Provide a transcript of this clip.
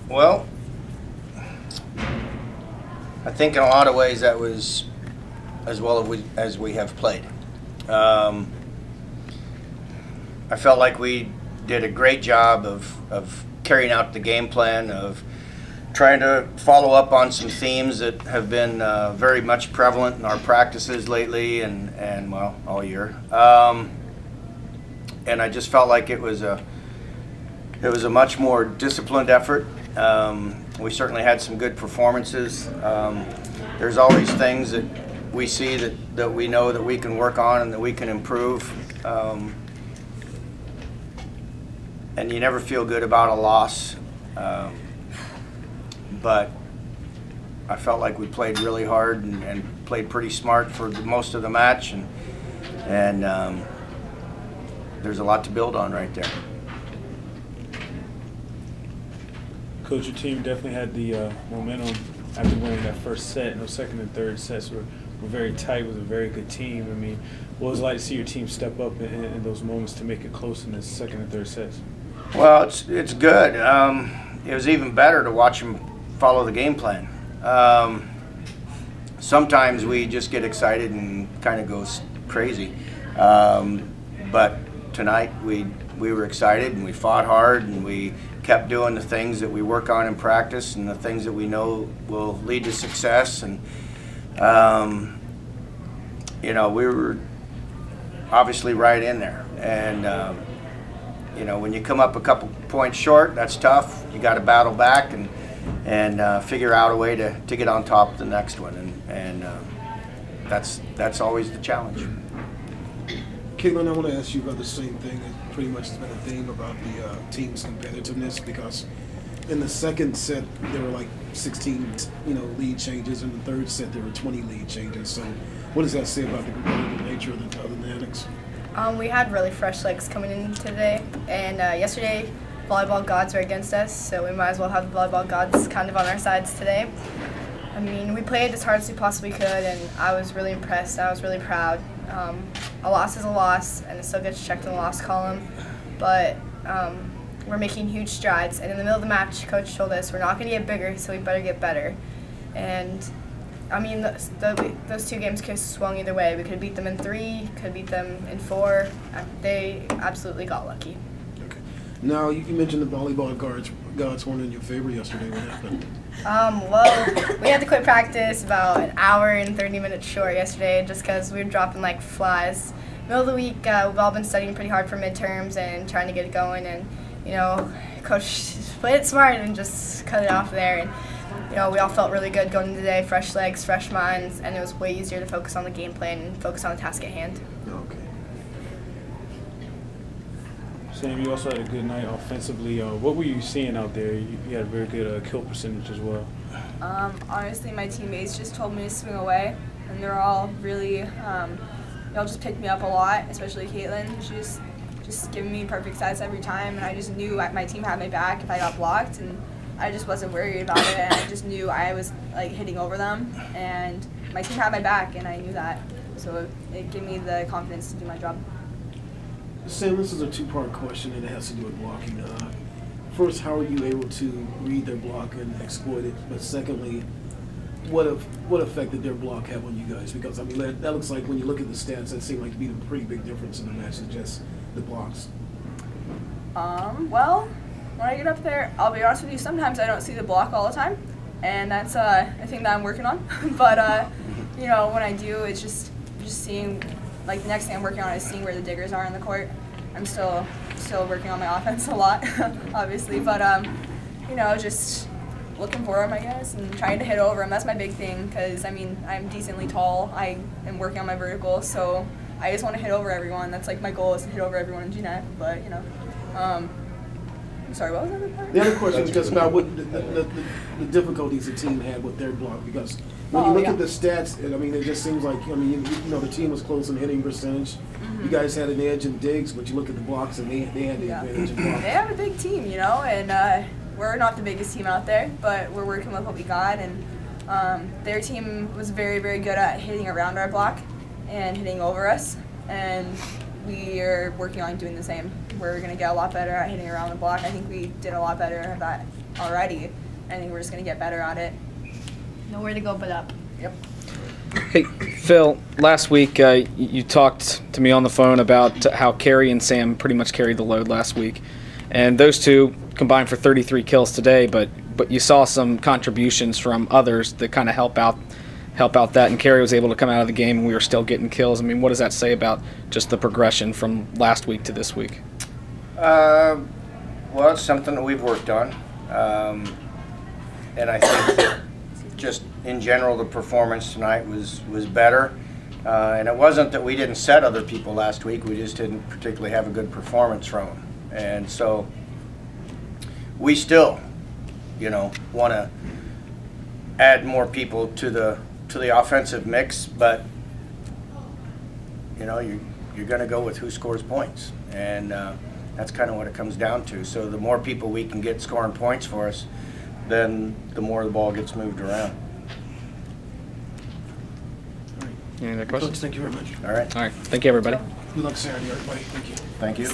Well, I think in a lot of ways that was as well as we have played. I felt like we did a great job of carrying out the game plan, of trying to follow up on some themes that have been very much prevalent in our practices lately and well, all year. And I just felt like it was a much more disciplined effort. We certainly had some good performances. There's always things that we see that we know that we can work on and that we can improve. And you never feel good about a loss. But I felt like we played really hard and played pretty smart for most of the match, and there's a lot to build on right there. Coach, your team definitely had the momentum after winning that first set, and those second and third sets were very tight. It was a very good team. I mean, what was it like to see your team step up in those moments to make it close in the second and third sets? Well, it's good. It was even better to watch them follow the game plan. Sometimes we just get excited and kind of go crazy. But tonight we were excited and we fought hard and we kept doing the things that we work on in practice and the things that we know will lead to success. And you know, we were obviously right in there. And you know, when you come up a couple points short, that's tough. You got to battle back and figure out a way to get on top of the next one, and that's always the challenge. Katlyn, I want to ask you about the same thing. It pretty much has been a theme about the team's competitiveness, because in the second set there were like 16, lead changes. In the third set there were 20 lead changes. So, what does that say about the competitive nature of the dynamics? We had really fresh legs coming in today, and yesterday volleyball gods were against us, so we might as well have the volleyball gods kind of on our sides today. I mean, we played as hard as we possibly could, and I was really impressed. I was really proud. A loss is a loss, and it still gets checked in the loss column, but we're making huge strides. And in the middle of the match, Coach told us we're not going to get bigger, so we better get better. And I mean, those two games could have swung either way. We could beat them in 3, could beat them in 4. They absolutely got lucky. Okay. Now, you mentioned the volleyball gods weren't in your favor yesterday. What happened? Well, we had to quit practice about an hour and 30 minutes short yesterday just because we were dropping like flies. Middle of the week, we've all been studying pretty hard for midterms and trying to get it going, and, Coach played it smart and just cut it off there. And, we all felt really good going into the day, fresh legs, fresh minds, and it was way easier to focus on the game plan and focus on the task at hand. Okay. Sam, you also had a good night offensively. What were you seeing out there? You had a very good kill percentage as well. Honestly, my teammates just told me to swing away, and they're all really, y'all just picked me up a lot, especially Katlyn. She's just giving me perfect sets every time, and I just knew my team had my back if I got blocked, and I just wasn't worried about it, and I just knew I was like hitting over them, and my team had my back, and I knew that, so it gave me the confidence to do my job. Sam, this is a two-part question, and it has to do with blocking. First, how are you able to read their block and exploit it? But secondly, what effect did their block have on you guys? Because I mean, that looks like when you look at the stats, that seemed like to be a pretty big difference in the match than just the blocks. Well, when I get up there, I'll be honest with you, sometimes I don't see the block all the time, and that's a thing that I'm working on. But when I do, it's just seeing, like, the next thing I'm working on is seeing where the diggers are in the court. I'm still working on my offense a lot, obviously, but just looking for them, I guess, and trying to hit over them. That's my big thing, because I mean, I'm decently tall. I am working on my vertical, so I just want to hit over everyone. That's like my goal, is to hit over everyone in GNET. But I'm sorry, what was the other part? The other question is just about what the difficulties the team had with their block, because when you look at the stats, I mean, it just seems like, the team was close in hitting percentage. Mm-hmm. You guys had an edge in digs, but you look at the blocks and they had the advantage in blocks. They have a big team, and we're not the biggest team out there, but we're working with what we got, and their team was very, very good at hitting around our block and hitting over us, and we are working on doing the same. We're going to get a lot better at hitting around the block. I think we did a lot better at that already. I think we're just going to get better at it. Nowhere to go but up. Yep. Hey, Phil, last week you talked to me on the phone about how Carrie and Sam pretty much carried the load last week. And those two combined for 33 kills today, but you saw some contributions from others that kind of help out that, and Carrie was able to come out of the game and we were still getting kills. I mean, what does that say about just the progression from last week to this week? Well, it's something that we've worked on. And I think that just in general the performance tonight was better. And it wasn't that we didn't set other people last week, we just didn't particularly have a good performance from them. And so we still, want to add more people to the offensive mix, but you're going to go with who scores points, and that's kind of what it comes down to. So the more people we can get scoring points for us, then the more the ball gets moved around. Any other questions? Coach, thank you very much. All right. All right. Thank you, everybody. Good luck Saturday, everybody. Thank you. Thank you.